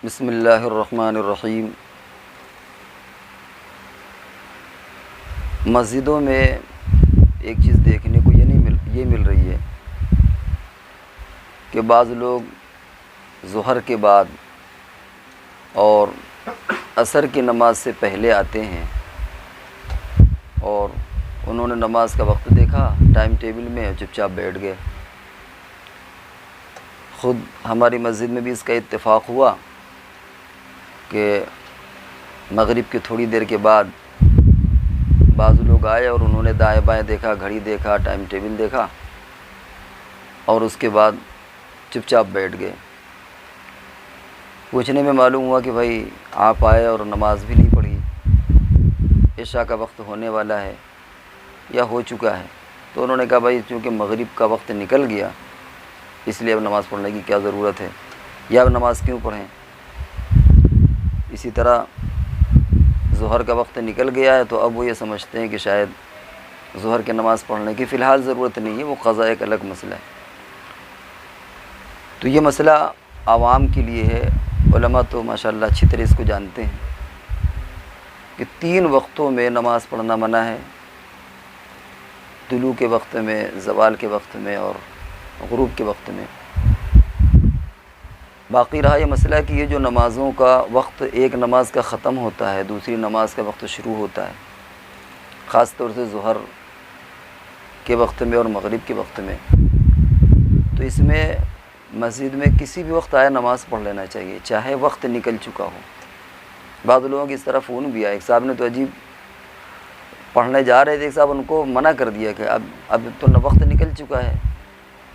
بسم اللہ الرحمن الرحیم۔ مسجدوں میں ایک چیز دیکھنے کو یہ مل رہی ہے کہ بعض لوگ ظہر کے بعد اور عصر کی نماز سے پہلے آتے ہیں اور انہوں نے نماز کا وقت دیکھا ٹائم ٹیبل میں اور چپ چاپ بیٹھ گئے۔ خود ہماری مسجد میں بھی اس کا اتفاق ہوا کہ مغرب کی تھوڑی دیر کے بعد بعض لوگ آئے اور انہوں نے دائیں بائیں دیکھا، گھڑی دیکھا، ٹائم ٹیبل دیکھا اور اس کے بعد چپ چاپ بیٹھ گئے۔ پوچھنے میں معلوم ہوا کہ بھائی آپ آئے اور نماز بھی نہیں پڑھی، عشاء کا وقت ہونے والا ہے یا ہو چکا ہے۔ تو انہوں نے کہا بھائی چونکہ مغرب کا وقت نکل گیا اس لیے اب نماز پڑھنے کی کیا ضرورت ہے، یا اب نماز کیوں پڑھیں۔ اسی طرح ظہر کا وقت نکل گیا ہے تو اب وہ یہ سمجھتے ہیں کہ شاید ظہر کی نماز پڑھنے کی فی الحال ضرورت نہیں ہے، وہ قضا ایک الگ مسئلہ ہے۔ تو یہ مسئلہ عوام کے لیے ہے، علماء تو ماشاءاللہ اچھی طرح اس کو جانتے ہیں کہ 3 وقتوں میں نماز پڑھنا منع ہے، طلوع کے وقت میں، زوال کے وقت میں اور غروب کے وقت میں۔ باقی رہا یہ مسئلہ کہ یہ جو نمازوں کا وقت ایک نماز کا ختم ہوتا ہے دوسری نماز کا وقت شروع ہوتا ہے، خاص طور سے ظہر کے وقت میں اور مغرب کے وقت میں، تو اس میں مسجد میں کسی بھی وقت آیا نماز پڑھ لینا چاہیے چاہے وقت نکل چکا ہو۔ بعض لوگوں کی اس طرح فون بھی آیا، ایک صاحب نے تو عجیب پڑھنے جا رہے تھے، ایک صاحب ان کو منع کر دیا کہ اب تو وقت نکل چکا ہے،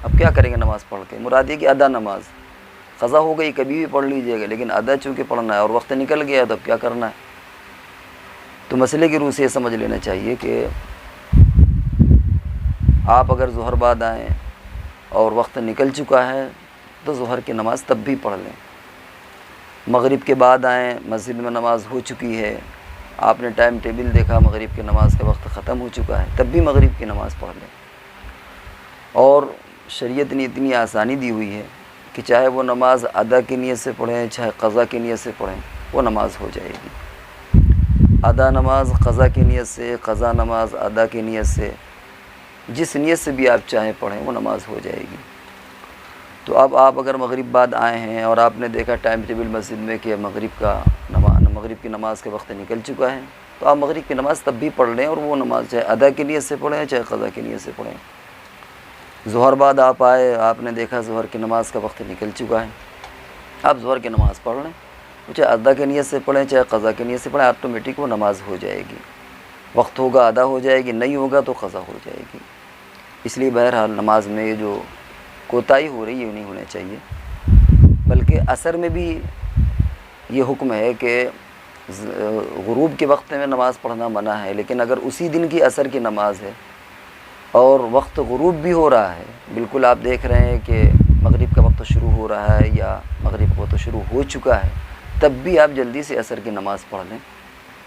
اب کیا کریں گے نماز پڑھ کے۔ مراد یہ کہ ادا نماز قضا ہو گئی کبھی بھی پڑھ لیجئے گا، لیکن ادا چونکہ پڑھنا ہے اور وقت نکل گیا تو اب کیا کرنا ہے۔ تو مسئلے کی روح سے یہ سمجھ لینا چاہیے کہ آپ اگر ظہر بعد آئیں اور وقت نکل چکا ہے تو ظہر کی نماز تب بھی پڑھ لیں۔ مغرب کے بعد آئیں، مسجد میں نماز ہو چکی ہے، آپ نے ٹائم ٹیبل دیکھا مغرب کی نماز کا وقت ختم ہو چکا ہے، تب بھی مغرب کی نماز پڑھ لیں۔ اور شریعت نے اتنی آسانی دی ہوئی ہے کہ چاہے وہ نماز ادا کی نیت سے پڑھیں چاہے قضا کی نیت سے پڑھیں وہ نماز ہو جائے گی۔ ادا نماز قضا کی نیت سے، قضا نماز ادا کی نیت سے، جس نیت سے بھی آپ چاہیں پڑھیں وہ نماز ہو جائے گی۔ تو اب آپ اگر مغرب بعد آئے ہیں اور آپ نے دیکھا ٹائم ٹیبل مسجد میں کہ مغرب کی نماز کا وقت نکل چکا ہے تو آپ مغرب کی نماز تب بھی پڑھ لیں، اور وہ نماز چاہے ادا کی نیت سے پڑھیں چاہے قضا کی نیت سے پڑھیں۔ ظہر بعد آپ آئے، آپ نے دیکھا ظہر کی نماز کا وقت نکل چکا ہے، آپ ظہر کی نماز پڑھ لیں، چاہے ادا کی نیت سے پڑھیں چاہے قضا کی نیت سے پڑھیں، آٹومیٹک وہ نماز ہو جائے گی۔ وقت ہوگا ادا ہو جائے گی، نہیں ہوگا تو قضا ہو جائے گی۔ اس لیے بہرحال نماز میں یہ جو کوتاہی ہو رہی ہے یہ نہیں ہونا چاہیے، بلکہ عصر میں بھی یہ حکم ہے کہ غروب کے وقت میں نماز پڑھنا منع ہے، لیکن اگر اسی دن کی عصر کی نماز ہے اور وقت غروب بھی ہو رہا ہے، بالکل آپ دیکھ رہے ہیں کہ مغرب کا وقت شروع ہو رہا ہے یا مغرب کا وقت شروع ہو چکا ہے، تب بھی آپ جلدی سے عصر کی نماز پڑھ لیں،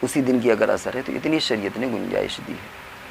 اسی دن کی اگر عصر ہے تو اتنی شریعت نے گنجائش دی ہے۔